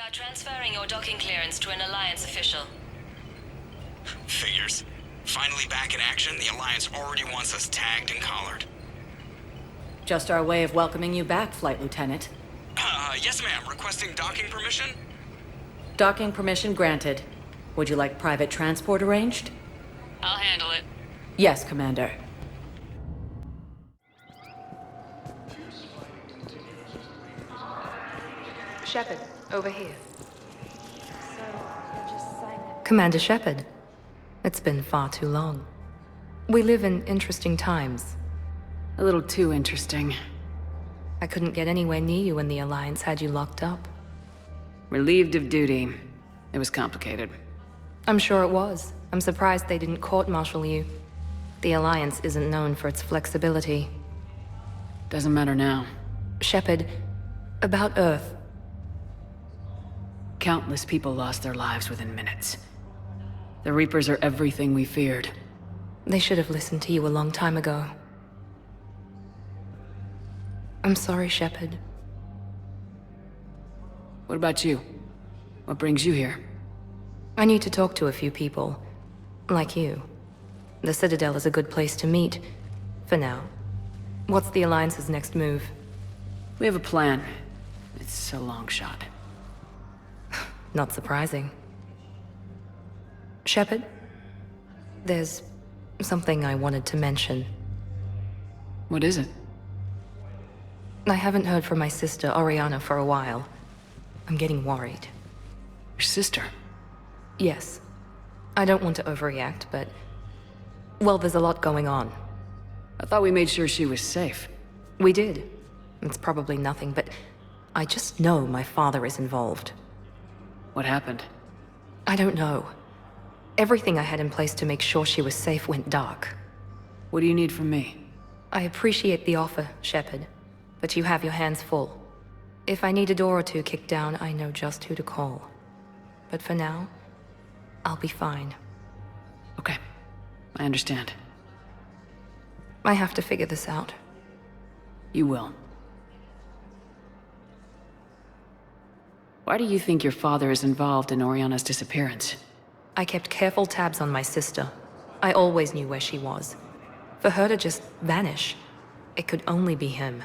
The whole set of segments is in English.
are transferring your docking clearance to an Alliance official. Figures. Finally back in action, the Alliance already wants us tagged and collared. Just our way of welcoming you back, Flight Lieutenant. Yes ma'am. Requesting docking permission? Docking permission granted. Would you like private transport arranged? I'll handle it. Yes, Commander. Shepard, over here. Commander Shepard, it's been far too long. We live in interesting times. A little too interesting. I couldn't get anywhere near you when the Alliance had you locked up. Relieved of duty. It was complicated. I'm sure it was. I'm surprised they didn't court-martial you. The Alliance isn't known for its flexibility. Doesn't matter now. Shepard, about Earth. Countless people lost their lives within minutes. The Reapers are everything we feared. They should have listened to you a long time ago. I'm sorry, Shepard. What about you? What brings you here? I need to talk to a few people. Like you. The Citadel is a good place to meet. For now. What's the Alliance's next move? We have a plan. It's a long shot. Not surprising. Shepard? There's something I wanted to mention. What is it? I haven't heard from my sister, Oriana, for a while. I'm getting worried. Your sister? Yes. I don't want to overreact, but... well, there's a lot going on. I thought we made sure she was safe. We did. It's probably nothing, but... I just know my father is involved. What happened? I don't know. Everything I had in place to make sure she was safe went dark. What do you need from me? I appreciate the offer, Shepard, but you have your hands full. If I need a door or two kicked down, I know just who to call. But for now, I'll be fine. Okay. I understand. I have to figure this out. You will. Why do you think your father is involved in Oriana's disappearance? I kept careful tabs on my sister. I always knew where she was. For her to just vanish, it could only be him.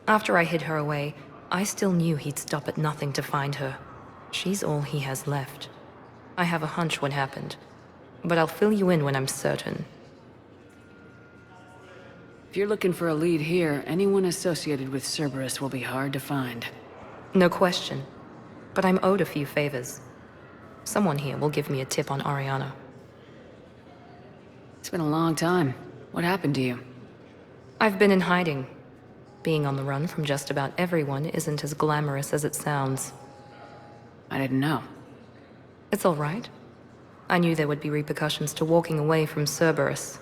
After I hid her away, I still knew he'd stop at nothing to find her. She's all he has left. I have a hunch what happened, but I'll fill you in when I'm certain. If you're looking for a lead here, anyone associated with Cerberus will be hard to find. No question, but I'm owed a few favors. Someone here will give me a tip on Oriana. It's been a long time. What happened to you? I've been in hiding. Being on the run from just about everyone isn't as glamorous as it sounds. I didn't know. It's all right. I knew there would be repercussions to walking away from Cerberus.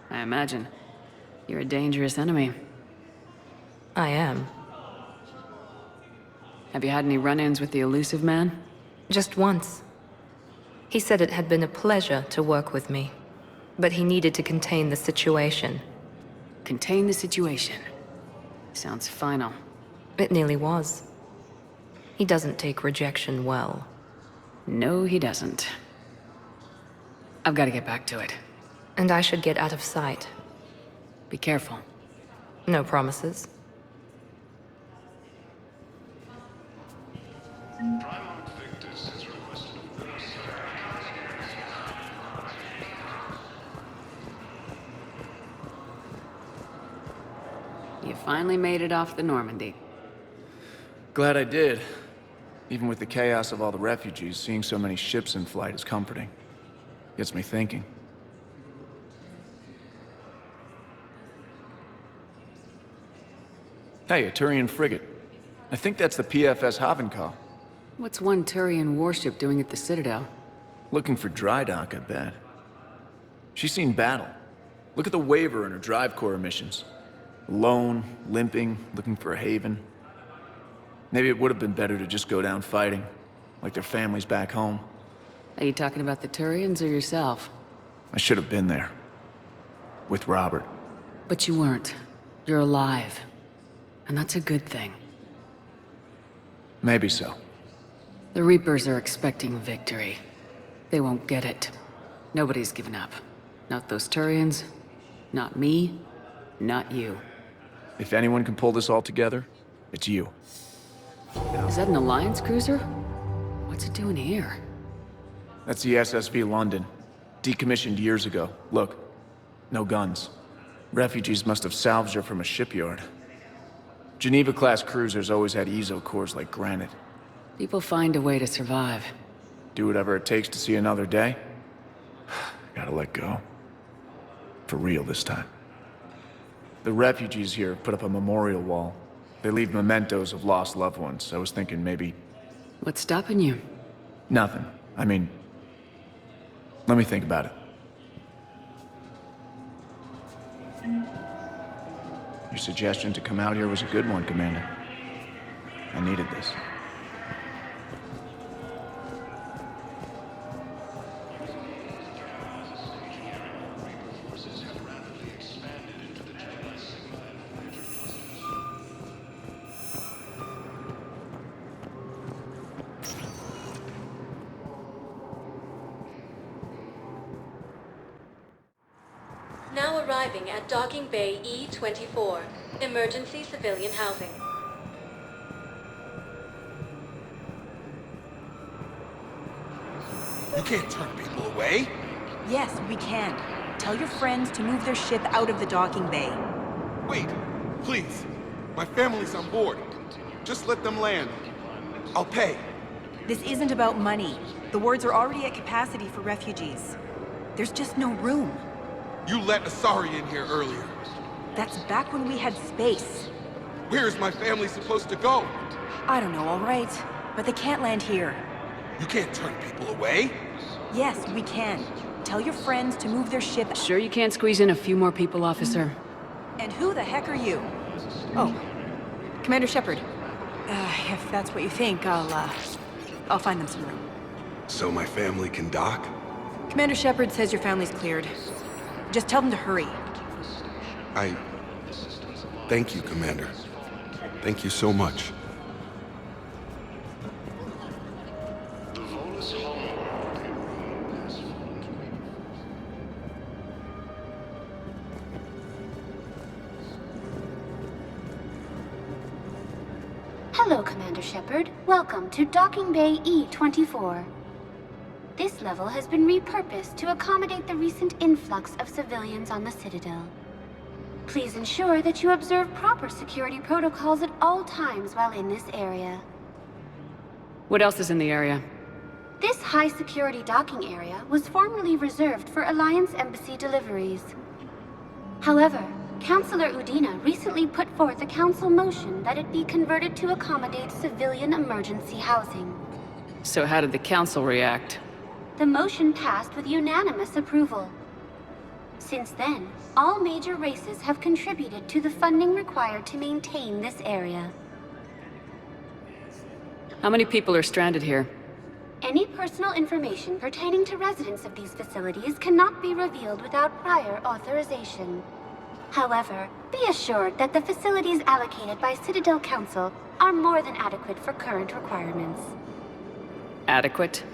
I imagine. You're a dangerous enemy. I am. Have you had any run-ins with the elusive man? Just once. He said it had been a pleasure to work with me, but he needed to contain the situation. Contain the situation. Sounds final. It nearly was. He doesn't take rejection well. No, he doesn't. I've got to get back to it. And I should get out of sight. Be careful. No promises. You finally made it off the Normandy. Glad I did. Even with the chaos of all the refugees, seeing so many ships in flight is comforting. Gets me thinking. Hey, a Turian frigate. I think that's the PFS Havenkow. What's one Turian warship doing at the Citadel? Looking for dry dock, I bet. She's seen battle. Look at the waiver in her drive core emissions. Alone, limping, looking for a haven. Maybe it would have been better to just go down fighting, like their families back home. Are you talking about the Turians or yourself? I should have been there. With Robert. But you weren't. You're alive. And that's a good thing. Maybe so. The Reapers are expecting victory. They won't get it. Nobody's given up. Not those Turians, not me, not you. If anyone can pull this all together, it's you. Is that an Alliance cruiser? What's it doing here? That's the SSV London. Decommissioned years ago. Look, no guns. Refugees must have salvaged her from a shipyard. Geneva-class cruisers always had eezo cores like granite. People find a way to survive. Do whatever it takes to see another day. Gotta let go. For real this time. The refugees here put up a memorial wall. They leave mementos of lost loved ones. I was thinking maybe... What's stopping you? Nothing. I mean... Let me think about it. Your suggestion to come out here was a good one, Commander. I needed this. Now arriving at Docking Bay E-24, emergency civilian housing. You can't turn people away. Yes, we can. Tell your friends to move their ship out of the docking bay. Wait, please. My family's on board. Just let them land. I'll pay. This isn't about money. The wards are already at capacity for refugees. There's just no room. You let Asari in here earlier. That's back when we had space. Where is my family supposed to go? I don't know, all right. But they can't land here. You can't turn people away. Yes, we can. Tell your friends to move their ship. Sure you can't squeeze in a few more people, officer? And who the heck are you? Oh, Commander Shepard. If that's what you think, I'll find them some room. So my family can dock? Commander Shepard says your family's cleared. Just tell them to hurry. Thank you, Commander. Thank you so much. Hello, Commander Shepard. Welcome to Docking Bay E-24. This level has been repurposed to accommodate the recent influx of civilians on the Citadel. Please ensure that you observe proper security protocols at all times while in this area. What else is in the area? This high-security docking area was formerly reserved for Alliance Embassy deliveries. However, Councilor Udina recently put forth a council motion that it be converted to accommodate civilian emergency housing. So how did the council react? The motion passed with unanimous approval. Since then, all major races have contributed to the funding required to maintain this area. How many people are stranded here? Any personal information pertaining to residents of these facilities cannot be revealed without prior authorization. However, be assured that the facilities allocated by Citadel Council are more than adequate for current requirements. Adequate?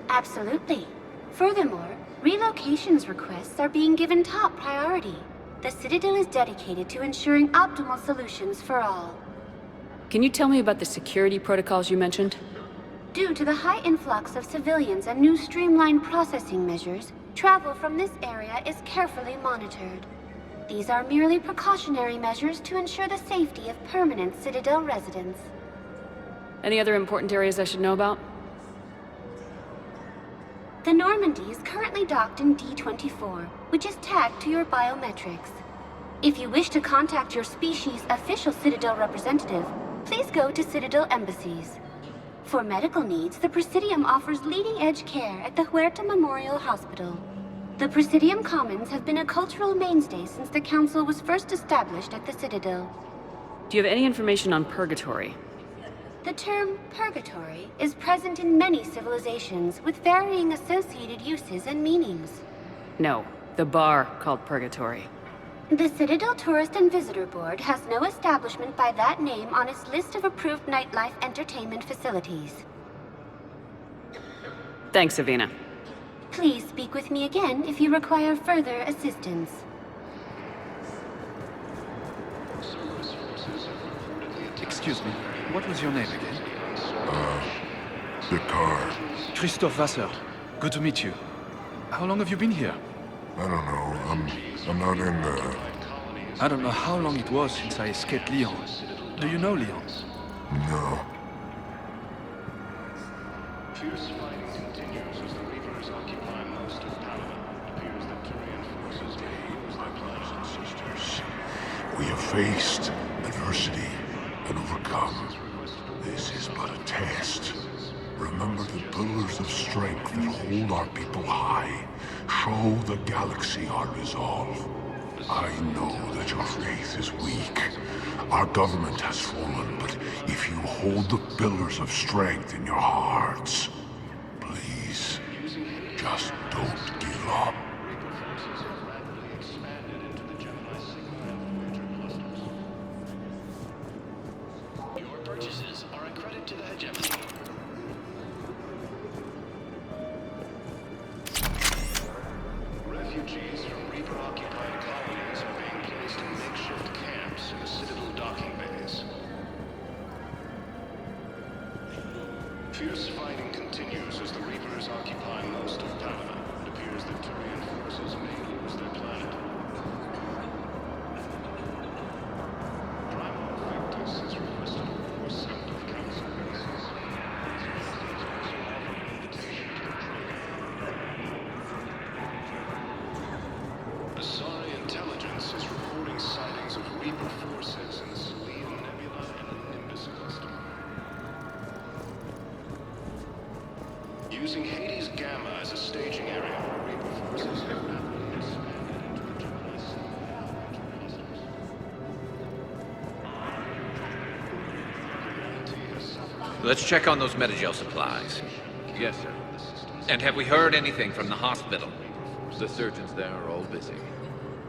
Absolutely. Furthermore, relocations requests are being given top priority. The Citadel is dedicated to ensuring optimal solutions for all. Can you tell me about the security protocols you mentioned? Due to the high influx of civilians and new streamlined processing measures, travel from this area is carefully monitored. These are merely precautionary measures to ensure the safety of permanent Citadel residents. Any other important areas I should know about? The Normandy is currently docked in D-24, which is tagged to your biometrics. If you wish to contact your species' official Citadel representative, please go to Citadel embassies. For medical needs, the Presidium offers leading-edge care at the Huerta Memorial Hospital. The Presidium Commons have been a cultural mainstay since the Council was first established at the Citadel. Do you have any information on Purgatory? The term purgatory is present in many civilizations with varying associated uses and meanings. No, the bar called Purgatory. The Citadel Tourist and Visitor Board has no establishment by that name on its list of approved nightlife entertainment facilities. Thanks, Savina. Please speak with me again if you require further assistance. Excuse me, what was your name again? Picard. Christophe Vasseur. Good to meet you. How long have you been here? I don't know. I'm not in the... I don't know how long it was since I escaped Lyon. Do you know Lyon? No. Fierce fighting continues as the Reapers occupy most of Panama. It appears that Turian forces may lose their Brothers and sisters, we have faced adversity and overcome. This is but a test. Remember the pillars of strength that hold our people high. Show the galaxy our resolve. I know that your faith is weak. Our government has fallen, but if you hold the pillars of strength in your hearts, please, just don't give up. Your purchases are a credit to the hegemony. Refugees from Reaper-occupied colonies are being placed in makeshift camps in the Citadel docking bays. Fierce fighting continues as the Reapers occupy most of Panama. It appears that Turian forces may lose their planet. Primal Victus has requested a war sound of council bases. Asari intelligence is reporting sightings of Reaper forces in the Selene Nebula and the Nimbus cluster. Using Hades Gamma as a staging area, Reaper forces have rapidly expanded into the Gemini system. Let's check on those Metagel supplies. Yes, sir. And have we heard anything from the hospital? The surgeons there are all busy.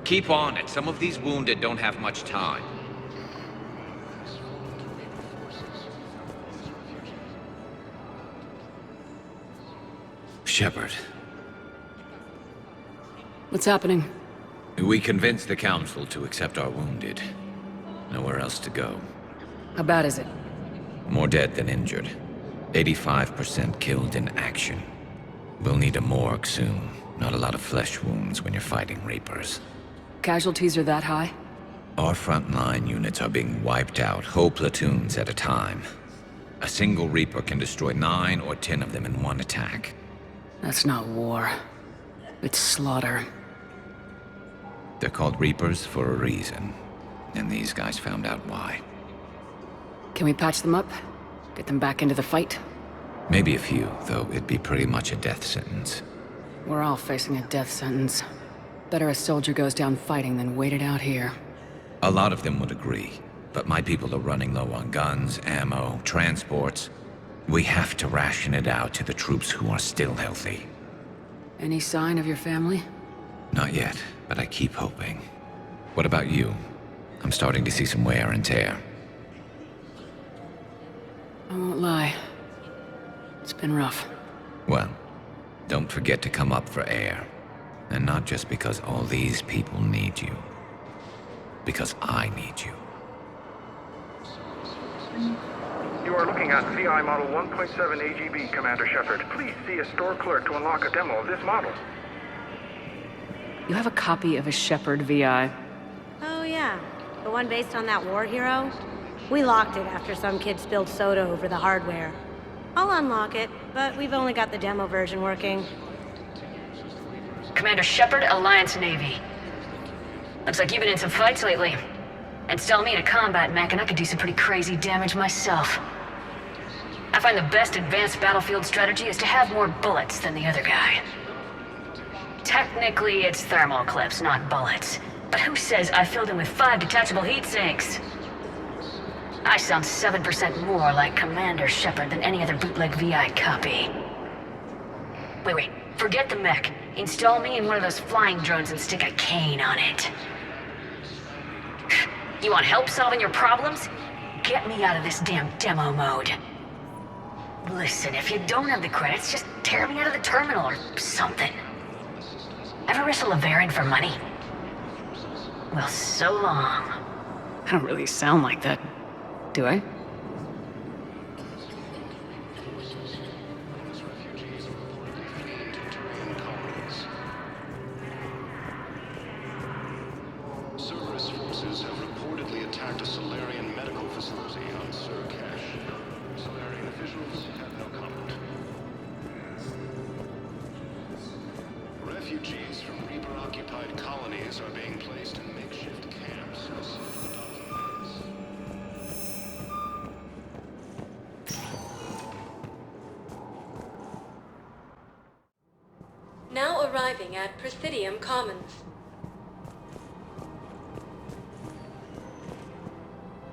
Keep on it. Some of these wounded don't have much time. Shepard, What's happening? we convinced the Council to accept our wounded. Nowhere else to go. How bad is it? More dead than injured. 85% killed in action. We'll need a morgue soon. Not a lot of flesh wounds when you're fighting Reapers. Casualties are that high? Our frontline units are being wiped out, whole platoons at a time. A single Reaper can destroy 9 or 10 of them in one attack. That's not war. It's slaughter. They're called Reapers for a reason. And these guys found out why. Can we patch them up? Get them back into the fight? Maybe a few, though it'd be pretty much a death sentence. We're all facing a death sentence. Better a soldier goes down fighting than wait it out here. A lot of them would agree, but my people are running low on guns, ammo, transports. We have to ration it out to the troops who are still healthy. Any sign of your family? Not yet, but I keep hoping. What about you? I'm starting to see some wear and tear. I won't lie. It's been rough. Well, don't forget to come up for air. And not just because all these people need you. Because I need you. You are looking at VI Model 1.7 AGB, Commander Shepard. Please see a store clerk to unlock a demo of this model. You have a copy of a Shepard VI. Oh yeah, the one based on that war hero? We locked it after some kid spilled soda over the hardware. I'll unlock it, but we've only got the demo version working. Commander Shepard, Alliance Navy. Looks like you've been in some fights lately. Install me in a combat mech and I could do some pretty crazy damage myself. I find the best advanced battlefield strategy is to have more bullets than the other guy. Technically, it's thermal clips, not bullets. But who says I filled him with 5 detachable heat sinks? I sound 7% more like Commander Shepard than any other bootleg VI copy. Wait. Forget the mech. Install me in one of those flying drones and stick a cane on it. You want help solving your problems? Get me out of this damn demo mode. Listen, if you don't have the credits, just tear me out of the terminal or something. Ever wrestle a Varen for money? Well, so long. I don't really sound like that, do I? Cerberus forces have reportedly attacked a Solarian medical facility on Surcash. Solarian officials have no comment. Refugees from Reaper-occupied colonies are being placed in makeshift camps outside the docking base. Now arriving at Presidium Commons.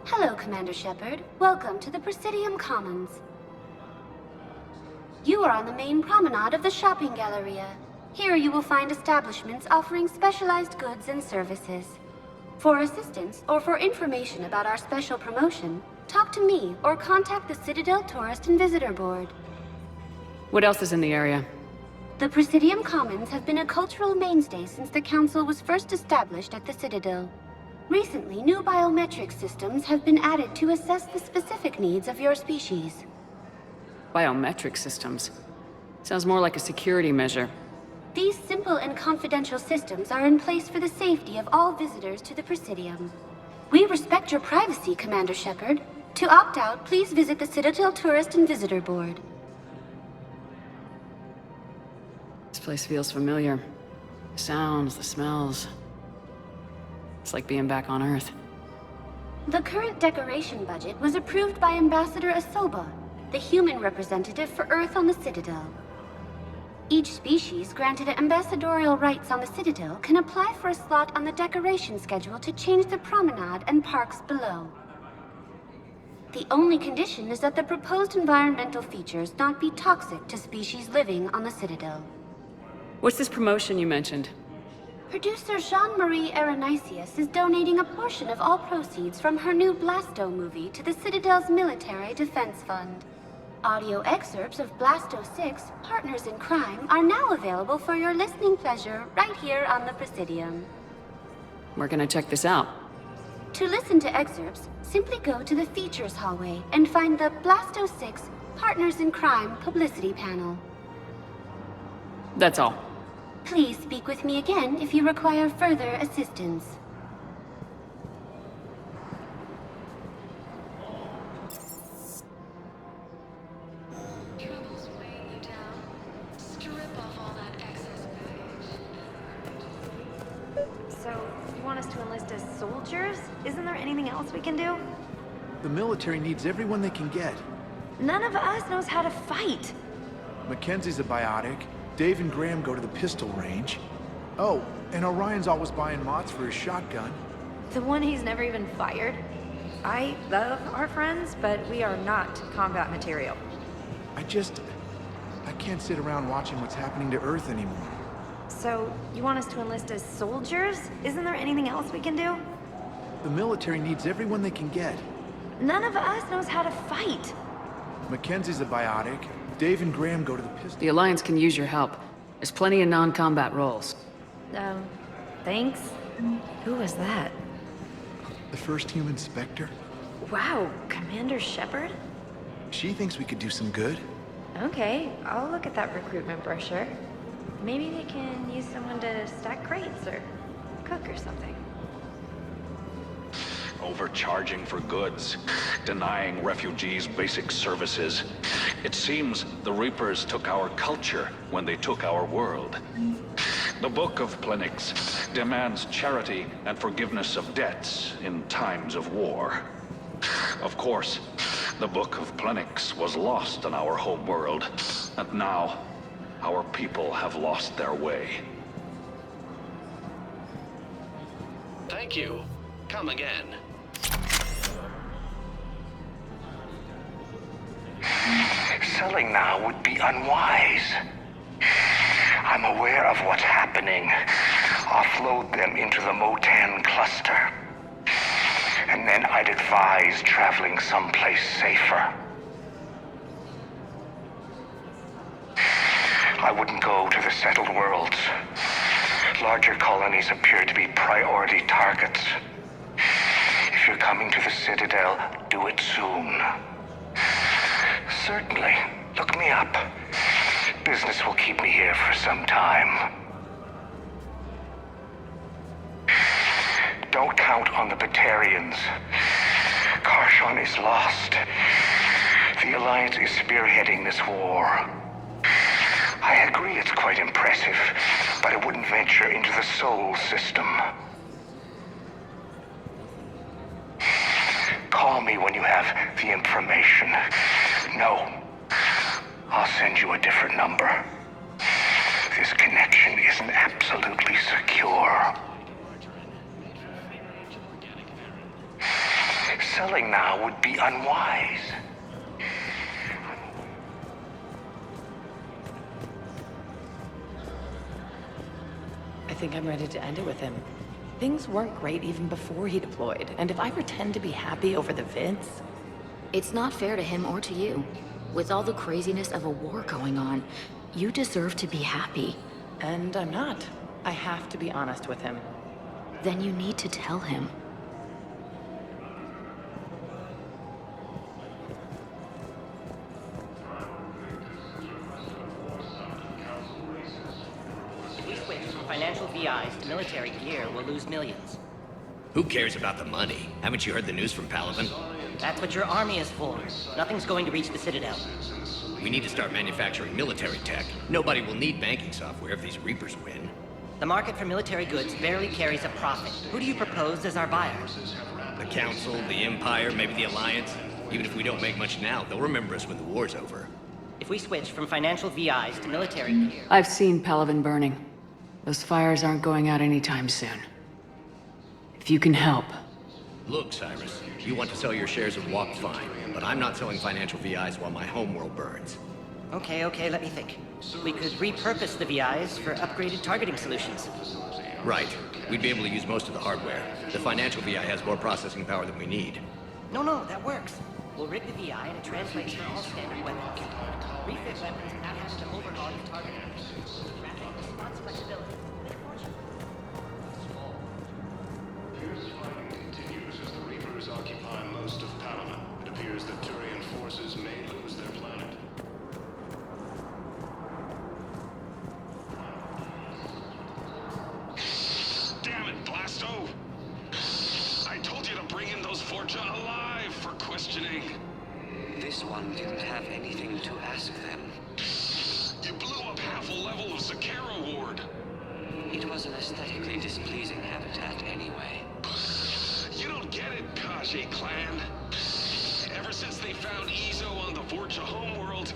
Hello, Commander Shepard. Welcome to the Presidium Commons. You are on the main promenade of the shopping galleria. Here you will find establishments offering specialized goods and services. For assistance or for information about our special promotion, talk to me or contact the Citadel Tourist and Visitor Board. What else is in the area? The Presidium Commons have been a cultural mainstay since the Council was first established at the Citadel. Recently, new biometric systems have been added to assess the specific needs of your species. Biometric systems. Sounds more like a security measure. These simple and confidential systems are in place for the safety of all visitors to the Presidium. We respect your privacy, Commander Shepard. To opt out, please visit the Citadel Tourist and Visitor Board. This place feels familiar. The sounds, the smells. It's like being back on Earth. The current decoration budget was approved by Ambassador Asoba, the human representative for Earth on the Citadel. Each species granted ambassadorial rights on the Citadel can apply for a slot on the decoration schedule to change the promenade and parks below. The only condition is that the proposed environmental features not be toxic to species living on the Citadel. What's this promotion you mentioned? Producer Jean-Marie Aronisius is donating a portion of all proceeds from her new Blasto movie to the Citadel's Military Defense Fund. Audio excerpts of Blasto 6, Partners in Crime, are now available for your listening pleasure right here on the Presidium. We're gonna check this out. To listen to excerpts, simply go to the Features hallway and find the Blasto 6, Partners in Crime publicity panel. That's all. Please speak with me again if you require further assistance. Trouble's weighing you down. Strip off all that excess baggage. So, you want us to enlist as soldiers? Isn't there anything else we can do? The military needs everyone they can get. None of us knows how to fight. Mackenzie's a biotic. Dave and Graham go to the pistol range. Oh, and Orion's always buying mods for his shotgun. The one he's never even fired? I love our friends, but we are not combat material. I can't sit around watching what's happening to Earth anymore. So, you want us to enlist as soldiers? Isn't there anything else we can do? The military needs everyone they can get. None of us knows how to fight. Mackenzie's a biotic. Dave and Graham go to the pistol. The Alliance can use your help. There's plenty of non-combat roles. Thanks. Who was that? The first human Spectre. Wow, Commander Shepard? She thinks we could do some good. Okay, I'll look at that recruitment brochure. Maybe they can use someone to stack crates or cook or something. Overcharging for goods, denying refugees basic services. It seems the Reapers took our culture when they took our world. The Book of Plenix demands charity and forgiveness of debts in times of war. Of course, the Book of Plenix was lost on our home world, and now our people have lost their way. Thank you. Come again. Selling now would be unwise. I'm aware of what's happening. Offload them into the Motan cluster. And then I'd advise traveling someplace safer. I wouldn't go to the settled worlds. Larger colonies appear to be priority targets. If you're coming to the Citadel, do it soon. Certainly. Look me up. Business will keep me here for some time. Don't count on the Batarians. Karshon is lost. The Alliance is spearheading this war. I agree it's quite impressive, but I wouldn't venture into the Sol system. Call me when you have the information. No. I'll send you a different number. This connection isn't absolutely secure. Selling now would be unwise. I think I'm ready to end it with him. Things weren't great even before he deployed, and if I pretend to be happy over the vids... It's not fair to him or to you. With all the craziness of a war going on, you deserve to be happy. And I'm not. I have to be honest with him. Then you need to tell him. If we switch from financial VIs to military gear, we'll lose millions. Who cares about the money? Haven't you heard the news from Palaven? That's what your army is for. Nothing's going to reach the Citadel. We need to start manufacturing military tech. Nobody will need banking software if these Reapers win. The market for military goods barely carries a profit. Who do you propose as our buyer? The Council, the Empire, maybe the Alliance. Even if we don't make much now, they'll remember us when the war's over. If we switch from financial VIs to military gear... I've seen Palaven burning. Those fires aren't going out anytime soon. If you can help. Look, Cyrus, you want to sell your shares of Walk, fine, but I'm not selling financial VIs while my homeworld burns. Okay, let me think. We could repurpose the VIs for upgraded targeting solutions. Right. We'd be able to use most of the hardware. The financial VI has more processing power than we need. No, that works. We'll rig the VI and it translates for all standard weapons. Refit weapons without having to overhaul your targeting. Rapid response flexibility. As the Reapers occupy most of Panama, it appears that Turian forces may lose their planet. Damn it, Blasto! I told you to bring in those Forja alive for questioning. This one didn't have anything to ask them. You blew up half a level of Zakera Ward. It was an aesthetically displeasing habitat anyway. You don't get it, Kaji clan. Ever since they found Ezo on the Vorcha homeworld,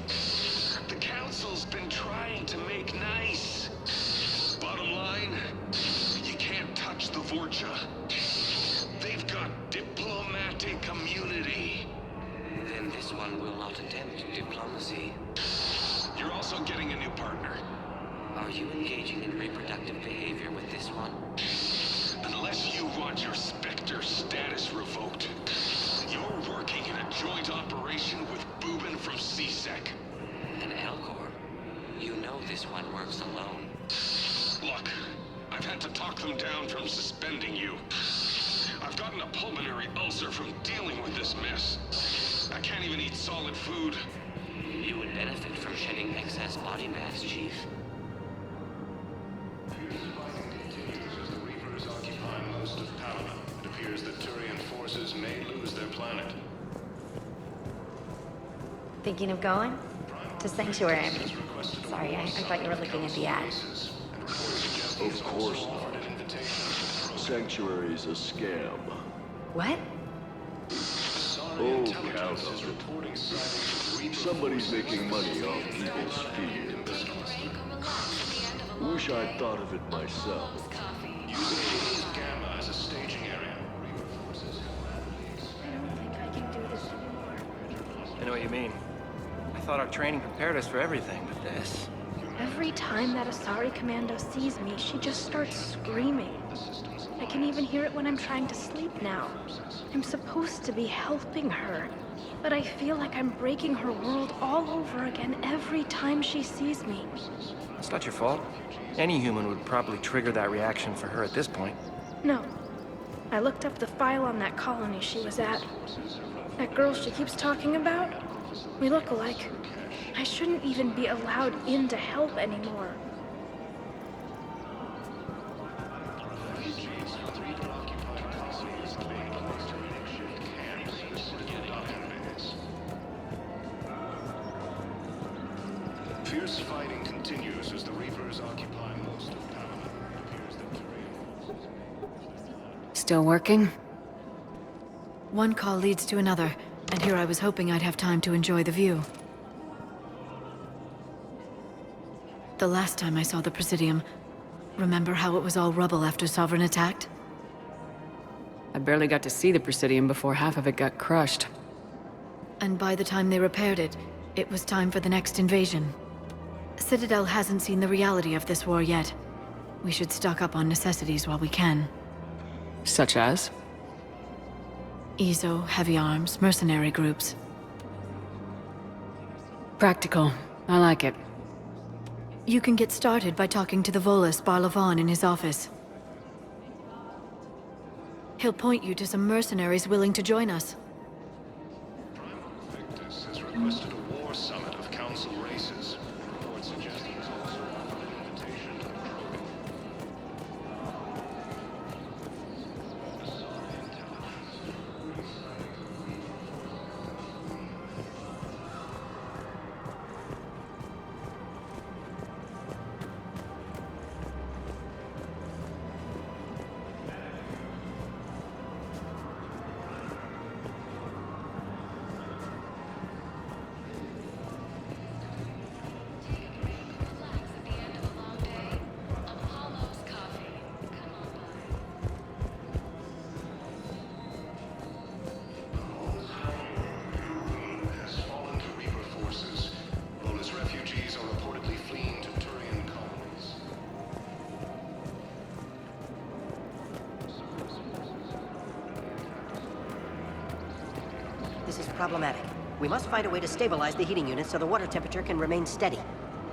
the Council's been trying to make nice. Bottom line, you can't touch the Vorcha. They've got diplomatic immunity. Then this one will not attempt diplomacy. You're also getting a new partner. Are you engaging in reproductive behavior with this one? Unless you want your Spectre status revoked, you're working in a joint operation with Boobin from CSEC. And Elcor, you know this one works alone. Look, I've had to talk them down from suspending you. I've gotten a pulmonary ulcer from dealing with this mess. I can't even eat solid food. You would benefit from shedding excess body mass, Chief. As the Reapers occupy most of Panama, it appears that Turian forces may lose their planet. Thinking of going? To Sanctuary, I mean. Sorry, I thought you were looking at the ad. Of course not. Sanctuary's a scam. What? Oh, count on it. Somebody's making money off people's fears. Wish I'd thought of it myself. Using Gamma as a staging area. I don't think I can do this anymore. I know what you mean. I thought our training prepared us for everything, but this... Every time that Asari commando sees me, she just starts screaming. I can even hear it when I'm trying to sleep now. I'm supposed to be helping her, but I feel like I'm breaking her world all over again every time she sees me. It's not your fault. Any human would probably trigger that reaction for her at this point. No. I looked up the file on that colony she was at. That girl she keeps talking about? We look alike. I shouldn't even be allowed in to help anymore. Fierce fighting continues as the Reapers occupy most of Panama. It appears that Still working? One call leads to another, and here I was hoping I'd have time to enjoy the view. The last time I saw the Presidium, remember how it was all rubble after Sovereign attacked? I barely got to see the Presidium before half of it got crushed. And by the time they repaired it, it was time for the next invasion. Citadel hasn't seen the reality of this war yet. We should stock up on necessities while we can. Such as? ESO, heavy arms, mercenary groups. Practical. I like it. You can get started by talking to the Volus Barlavon in his office. He'll point you to some mercenaries willing to join us. Victus has requested a war summit of council races. Reports suggest he has also offered an invitation to the Krogan. Has fallen to Reaper forces. Bonus refugees are reportedly fleeing to Turian colonies. This is problematic. We must find a way to stabilize the heating units so the water temperature can remain steady.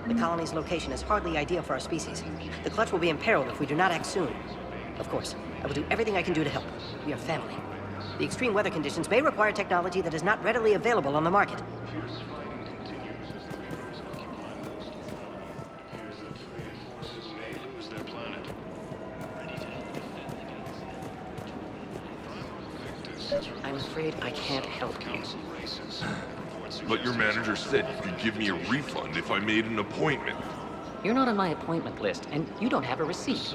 The colony's location is hardly ideal for our species. The clutch will be imperiled if we do not act soon. Of course, I will do everything I can do to help. We are family. The extreme weather conditions may require technology that is not readily available on the market. Fierce fighting continues as the Reapers occupy most of Panama. It appears that Turian forces may lose their planet. I'm afraid I can't help you. But your manager said you could give me a refund if I made an appointment. You're not on my appointment list, and you don't have a receipt.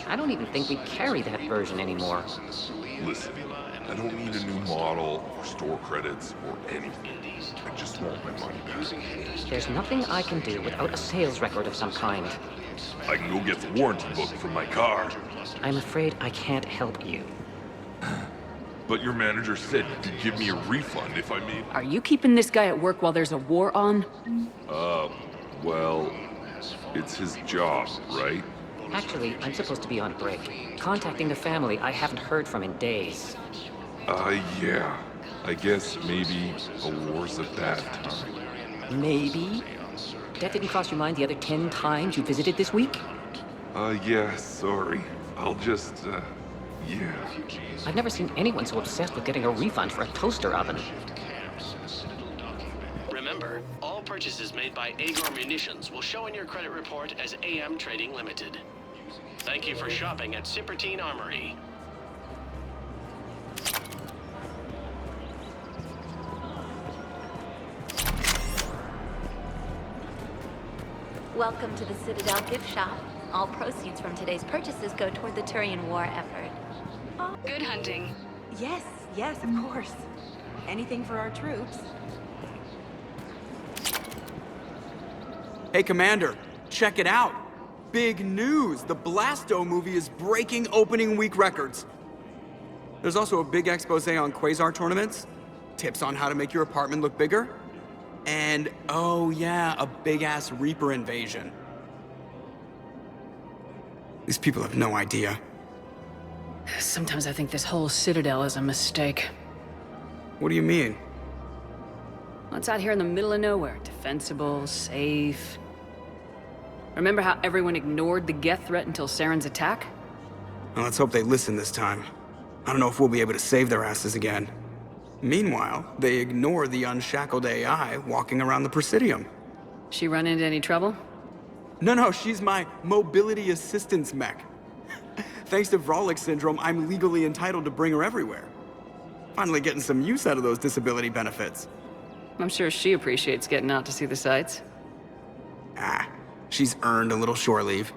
I don't even think we carry that version anymore. Listen, I don't need a new model or store credits or anything. I just want my money back. There's nothing I can do without a sales record of some kind. I can go get the warranty book from my car. I'm afraid I can't help you. But your manager said you could give me a refund if I made... Are you keeping this guy at work while there's a war on? Well, it's his job, right? Actually, I'm supposed to be on break. Contacting the family I haven't heard from in days. Yeah. I guess maybe a war's a bad time. Maybe? That didn't cross your mind the other 10 times you visited this week? Yeah, sorry. I'll just, yeah. I've never seen anyone so obsessed with getting a refund for a toaster oven. Remember, all purchases made by Agor Munitions will show in your credit report as AM Trading Limited. Thank you for shopping at Cippertine Armory. Welcome to the Citadel gift shop. All proceeds from today's purchases go toward the Turian war effort. Good hunting. Yes, yes, of course. Anything for our troops. Hey, Commander, check it out. Big news! The Blasto movie is breaking opening week records. There's also a big expose on Quasar tournaments, tips on how to make your apartment look bigger, and, oh yeah, a big-ass Reaper invasion. These people have no idea. Sometimes I think this whole Citadel is a mistake. What do you mean? Well, it's out here in the middle of nowhere. Defensible, safe. Remember how everyone ignored the Geth threat until Saren's attack? Well, let's hope they listen this time. I don't know if we'll be able to save their asses again. Meanwhile, they ignore the unshackled AI walking around the Presidium. She run into any trouble? No, she's my mobility assistance mech. Thanks to Vrolic syndrome, I'm legally entitled to bring her everywhere. Finally getting some use out of those disability benefits. I'm sure she appreciates getting out to see the sights. Ah, she's earned a little shore leave.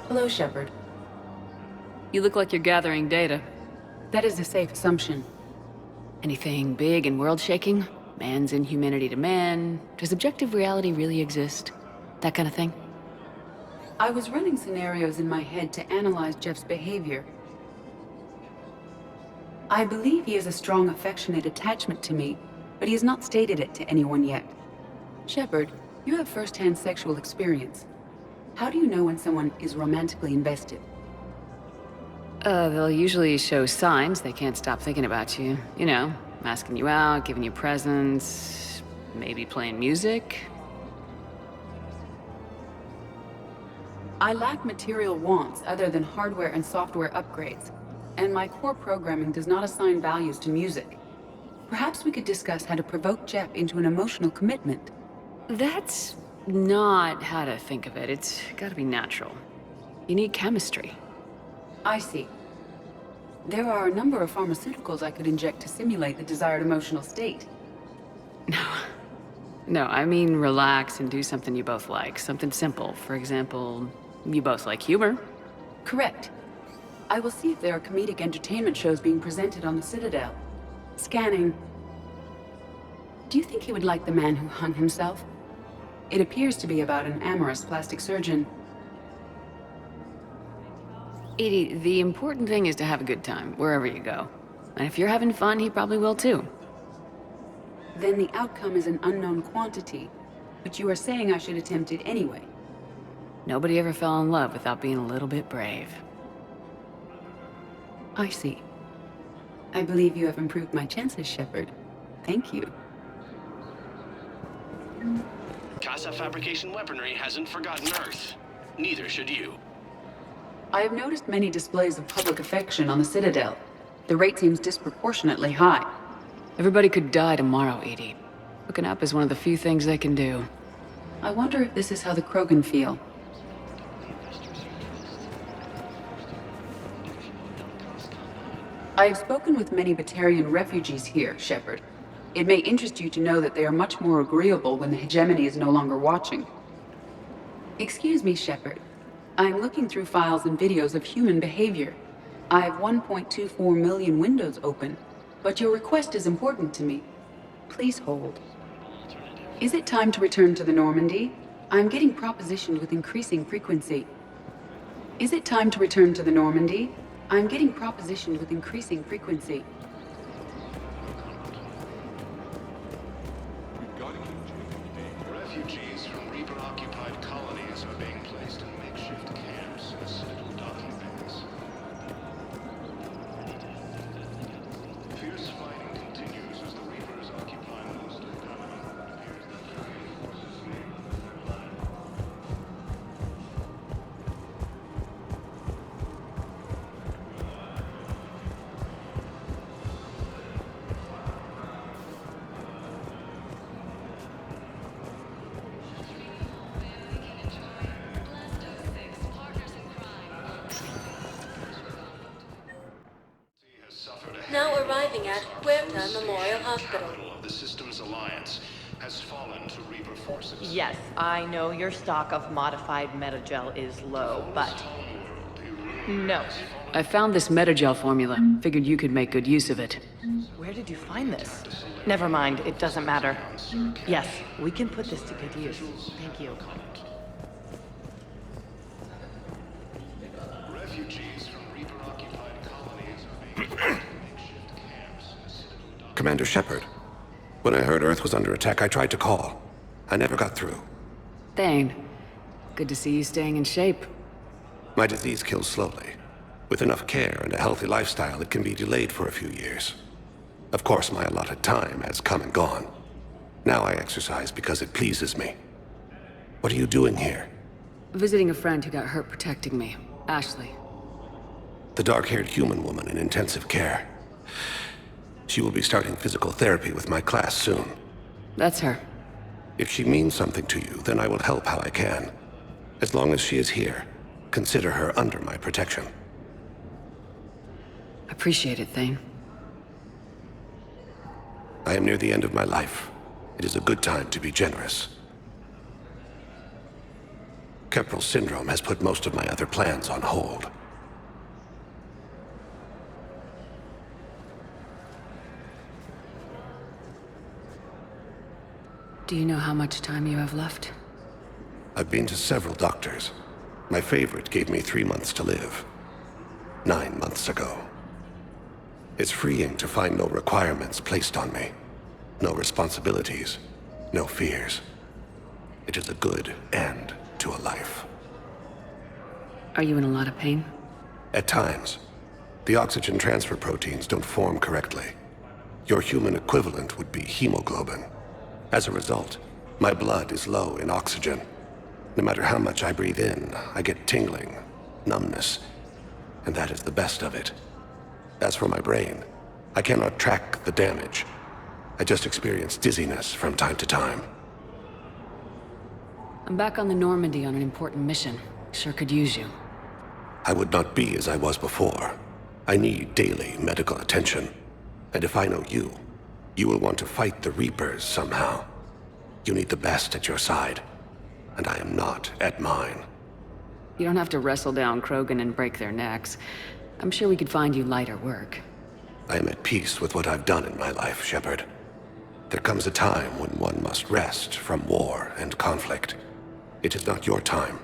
Hello, Shepard. You look like you're gathering data. That is a safe assumption. Anything big and world-shaking? Man's inhumanity to man? Does objective reality really exist? That kind of thing? I was running scenarios in my head to analyze Jeff's behavior. I believe he has a strong affectionate attachment to me, but he has not stated it to anyone yet. Shepard, you have first-hand sexual experience. How do you know when someone is romantically invested? They'll usually show signs they can't stop thinking about you. You know, asking you out, giving you presents, maybe playing music. I lack material wants other than hardware and software upgrades, and my core programming does not assign values to music. Perhaps we could discuss how to provoke Jeff into an emotional commitment. That's not how to think of it. It's gotta be natural. You need chemistry. I see. There are a number of pharmaceuticals I could inject to simulate the desired emotional state. No, I mean relax and do something you both like. Something simple. For example, you both like humor. Correct. I will see if there are comedic entertainment shows being presented on the Citadel. Scanning. Do you think he would like The Man Who Hung Himself? It appears to be about an amorous plastic surgeon. Edie, the important thing is to have a good time, wherever you go. And if you're having fun, he probably will too. Then the outcome is an unknown quantity, but you are saying I should attempt it anyway. Nobody ever fell in love without being a little bit brave. I see. I believe you have improved my chances, Shepard. Thank you. Casa Fabrication Weaponry hasn't forgotten Earth. Neither should you. I have noticed many displays of public affection on the Citadel. The rate seems disproportionately high. Everybody could die tomorrow, Edie. Hooking up is one of the few things they can do. I wonder if this is how the Krogan feel. I have spoken with many Batarian refugees here, Shepard. It may interest you to know that they are much more agreeable when the hegemony is no longer watching. Excuse me, Shepard. I am looking through files and videos of human behavior. I have 1.24 million windows open, but your request is important to me. Please hold. Is it time to return to the Normandy? I'm getting propositioned with increasing frequency. Is it time to return to the Normandy? I'm getting propositioned with increasing frequency. Refugees from Reaper-occupied colonies are being placed in makeshift camps at Citadel docking bays. Fierce fighting continues as the Reapers occupy most of the colony. Now arriving at Huerta Memorial Hospital. Of the Systems Alliance has fallen to Reaper forces. Yes, I know your stock of modified metagel is low, but... No. I found this metagel formula. Figured you could make good use of it. Where did you find this? Never mind, it doesn't matter. Yes, we can put this to good use. Thank you. Refugees from Reaper-occupied colonies are being placed in makeshift camps. Commander Shepard. When I heard Earth was under attack, I tried to call. I never got through. Thane, good to see you staying in shape. My disease kills slowly. With enough care and a healthy lifestyle, it can be delayed for a few years. Of course, my allotted time has come and gone. Now I exercise because it pleases me. What are you doing here? Visiting a friend who got hurt protecting me, Ashley. The dark-haired human woman in intensive care. She will be starting physical therapy with my class soon. That's her. If she means something to you, then I will help how I can. As long as she is here, consider her under my protection. Appreciate it, Thane. I am near the end of my life. It is a good time to be generous. Keppel syndrome has put most of my other plans on hold. Do you know how much time you have left? I've been to several doctors. My favorite gave me 3 months to live. 9 months ago. It's freeing to find no requirements placed on me. No responsibilities. No fears. It is a good end to a life. Are you in a lot of pain? At times. The oxygen transfer proteins don't form correctly. Your human equivalent would be hemoglobin. As a result, my blood is low in oxygen. No matter how much I breathe in, I get tingling, numbness, and that is the best of it. As for my brain, I cannot track the damage. I just experience dizziness from time to time. I'm back on the Normandy on an important mission. Sure could use you. I would not be as I was before. I need daily medical attention. And if I know you, you will want to fight the Reapers somehow. You need the best at your side, and I am not at mine. You don't have to wrestle down Krogan and break their necks. I'm sure we could find you lighter work. I am at peace with what I've done in my life, Shepard. There comes a time when one must rest from war and conflict. It is not your time,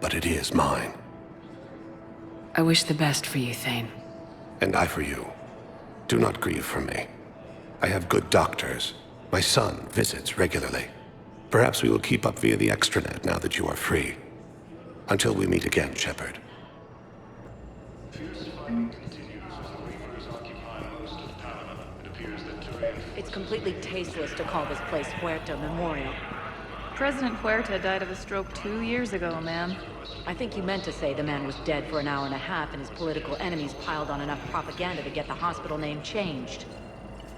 but it is mine. I wish the best for you, Thane. And I for you. Do not grieve for me. I have good doctors. My son visits regularly. Perhaps we will keep up via the extranet now that you are free. Until we meet again, Shepard. It's completely tasteless to call this place Huerta Memorial. President Huerta died of a stroke 2 years ago, ma'am. I think you meant to say the man was dead for an hour and a half and his political enemies piled on enough propaganda to get the hospital name changed.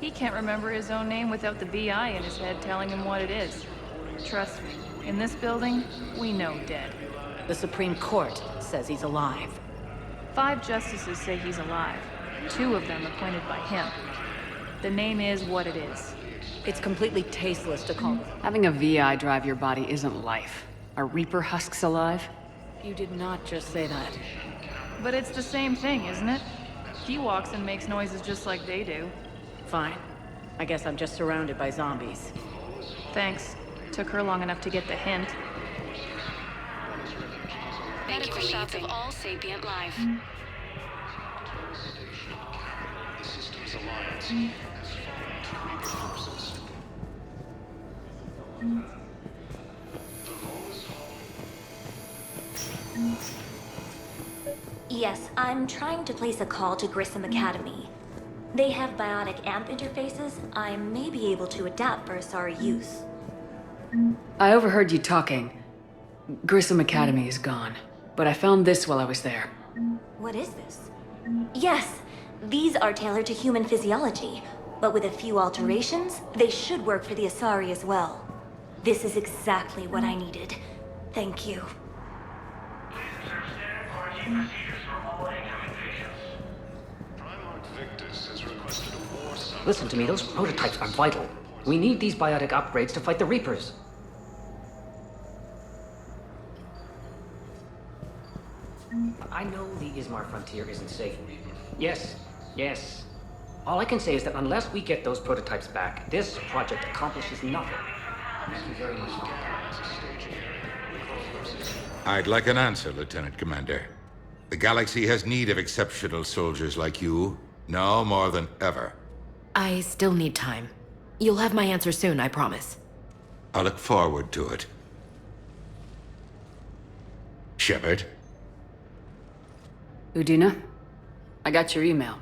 He can't remember his own name without the BI in his head telling him what it is. Trust me, in this building, we know dead. The Supreme Court says he's alive. 5 justices say he's alive. 2 of them appointed by him. The name is what it is. It's completely tasteless to call. Having a VI drive your body isn't life. Are Reaper husks alive? You did not just say that. But it's the same thing, isn't it? He walks and makes noises just like they do. Fine. I guess I'm just surrounded by zombies. Thanks. Took her long enough to get the hint. Thank you for shots of all sapient life. The Systems Alliance has found Reaper corpses. Yes, I'm trying to place a call to Grissom Academy. They have biotic amp interfaces I may be able to adapt for Asari use. I overheard you talking. Grissom Academy is gone, but I found this while I was there. What is this? Yes, these are tailored to human physiology, but with a few alterations, they should work for the Asari as well. This is exactly what I needed. Thank you. Listen to me, those prototypes are vital. We need these biotic upgrades to fight the Reapers. I know the Ismar frontier isn't safe. Yes, yes. All I can say is that unless we get those prototypes back, this project accomplishes nothing. Thank you very much. I'd like an answer, Lieutenant Commander. The galaxy has need of exceptional soldiers like you, now more than ever. I still need time. You'll have my answer soon, I promise. I look forward to it. Shepard? Udina, I got your email.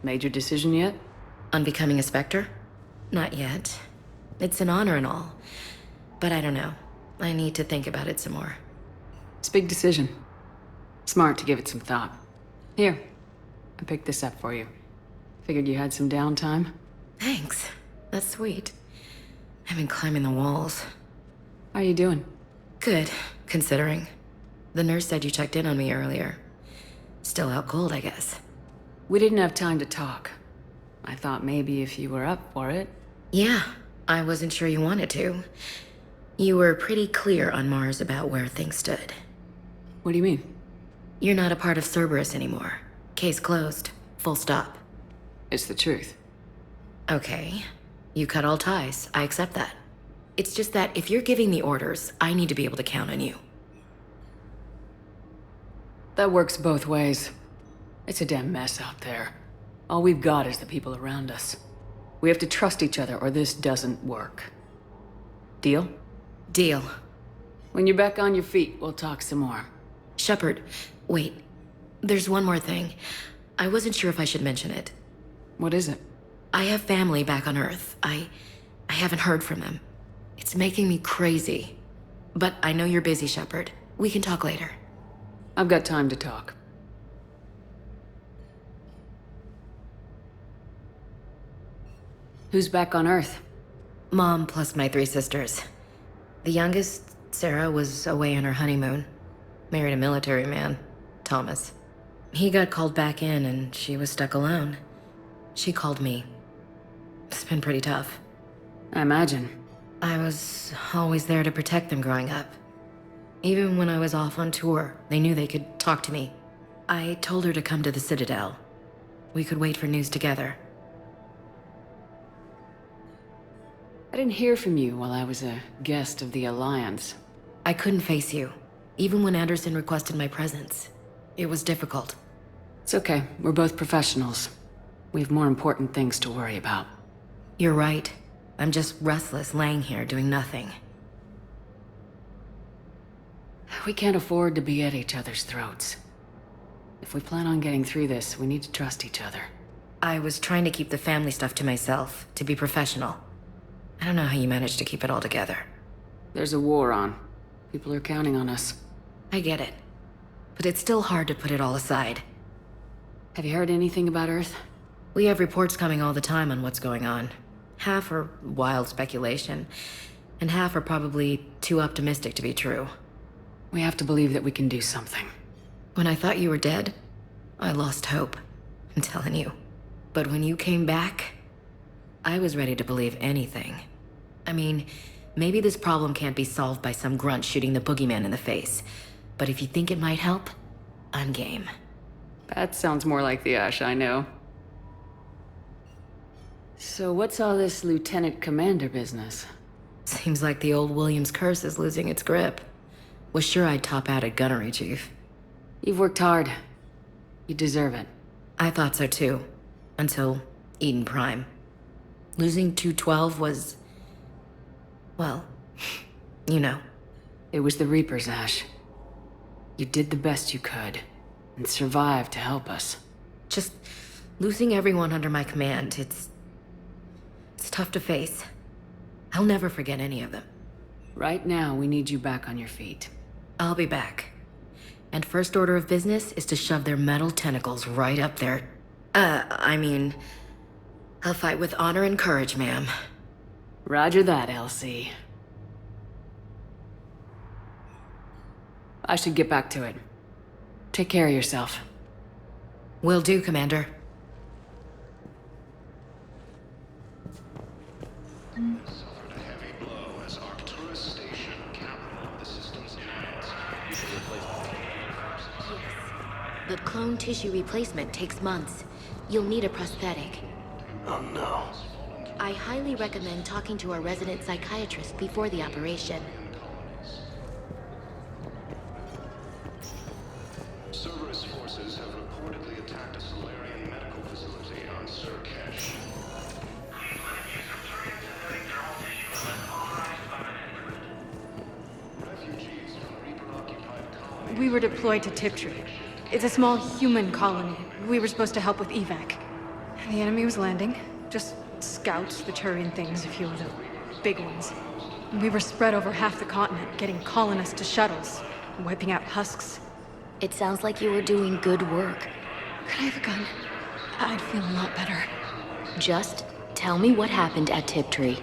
Made your decision yet? On becoming a Spectre? Not yet. It's an honor and all. But I don't know. I need to think about it some more. It's a big decision. Smart to give it some thought. Here, I picked this up for you. Figured you had some downtime. Thanks. That's sweet. I've been climbing the walls. How are you doing? Good, considering. The nurse said you checked in on me earlier. Still out cold, I guess. We didn't have time to talk. I thought maybe if you were up for it. Yeah, I wasn't sure you wanted to. You were pretty clear on Mars about where things stood. What do you mean? You're not a part of Cerberus anymore. Case closed. Full stop. It's the truth. Okay. You cut all ties. I accept that. It's just that if you're giving the orders, I need to be able to count on you. That works both ways. It's a damn mess out there. All we've got is the people around us. We have to trust each other or this doesn't work. Deal? Deal. When you're back on your feet, we'll talk some more. Shepard, wait. There's one more thing. I wasn't sure if I should mention it. What is it? I have family back on Earth. I haven't heard from them. It's making me crazy. But I know you're busy, Shepard. We can talk later. I've got time to talk. Who's back on Earth? Mom plus my 3 sisters. The youngest, Sarah, was away on her honeymoon. Married a military man, Thomas. He got called back in and she was stuck alone. She called me. It's been pretty tough. I imagine. I was always there to protect them growing up. Even when I was off on tour, they knew they could talk to me. I told her to come to the Citadel. We could wait for news together. I didn't hear from you while I was a guest of the Alliance. I couldn't face you, even when Anderson requested my presence. It was difficult. It's okay. We're both professionals. We have more important things to worry about. You're right. I'm just restless, laying here doing nothing. We can't afford to be at each other's throats. If we plan on getting through this, we need to trust each other. I was trying to keep the family stuff to myself, to be professional. I don't know how you managed to keep it all together. There's a war on. People are counting on us. I get it. But it's still hard to put it all aside. Have you heard anything about Earth? We have reports coming all the time on what's going on. Half are wild speculation, and half are probably too optimistic to be true. We have to believe that we can do something. When I thought you were dead, I lost hope. I'm telling you. But when you came back, I was ready to believe anything. I mean, maybe this problem can't be solved by some grunt shooting the boogeyman in the face. But if you think it might help, I'm game. That sounds more like the Ash I know. So what's all this Lieutenant Commander business? Seems like the old Williams curse is losing its grip. Was sure I'd top out at gunnery, Chief. You've worked hard. You deserve it. I thought so too. Until Eden Prime. Losing 212 was... well, you know. It was the Reapers, Ash. You did the best you could, and survived to help us. Just losing everyone under my command, it's tough to face. I'll never forget any of them. Right now, we need you back on your feet. I'll be back. And first order of business is to shove their metal tentacles right up there. I'll fight with honor and courage, ma'am. Roger that, Elsie. I should get back to it. Take care of yourself. Will do, Commander. Suffered a heavy blow as Arcturus Station, capital of the system's alliance. You should replace The clone tissue replacement takes months. You'll need a prosthetic. Oh no. I highly recommend talking to our resident psychiatrist before the operation. Cerberus forces have reportedly attacked a Solarian medical facility on Surkesh. We were deployed to Tiptree. It's a small human colony. We were supposed to help with evac. The enemy was landing. Just scouts, the Turian things, a few of the big ones. We were spread over half the continent, getting colonists to shuttles, wiping out husks. It sounds like you were doing good work. Could I have a gun? I'd feel a lot better. Just tell me what happened at Tiptree.